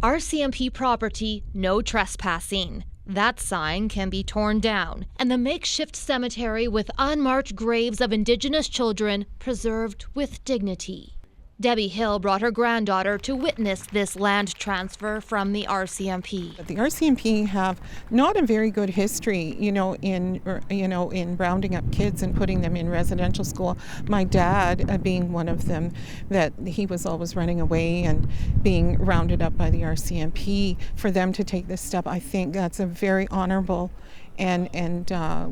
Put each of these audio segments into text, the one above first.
RCMP property, no trespassing. That sign can be torn down, and the makeshift cemetery with unmarked graves of Indigenous children preserved with dignity. Debbie Hill brought her granddaughter to witness this land transfer from the RCMP. The RCMP have not a very good history, in rounding up kids and putting them in residential school. My dad being one of them, that he was always running away and being rounded up by the RCMP. For them to take this step, I think that's a very honorable and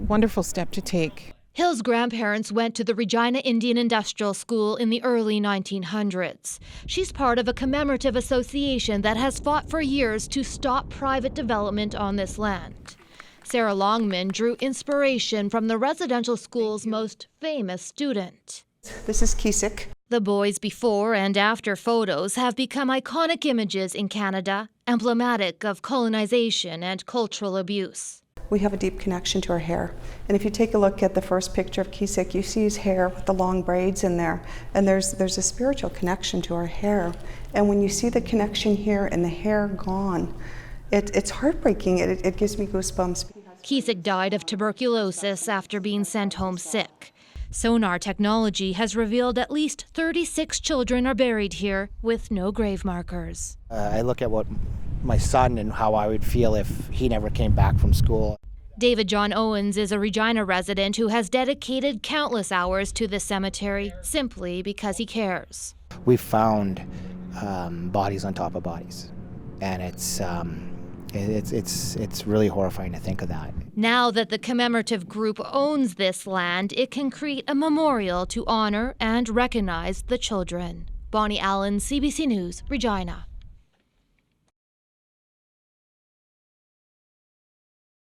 wonderful step to take. Hill's grandparents went to the Regina Indian Industrial School in the early 1900s. She's part of a commemorative association that has fought for years to stop private development on this land. Sarah Longman drew inspiration from the residential school's most famous student. This is Kisik. The boys' before and after photos have become iconic images in Canada, emblematic of colonization and cultural abuse. We have a deep connection to our hair. And if you take a look at the first picture of Kisik, you see his hair with the long braids in there. And there's a spiritual connection to our hair. And when you see the connection here and the hair gone, it's heartbreaking. It gives me goosebumps. Kisik died of tuberculosis after being sent home sick. Sonar technology has revealed at least 36 children are buried here with no grave markers. I look at what my son and how I would feel if he never came back from school. David John Owens is a Regina resident who has dedicated countless hours to this cemetery simply because he cares. We've found bodies on top of bodies, and it's really horrifying to think of that. Now that the commemorative group owns this land, it can create a memorial to honor and recognize the children. Bonnie Allen, CBC News, Regina.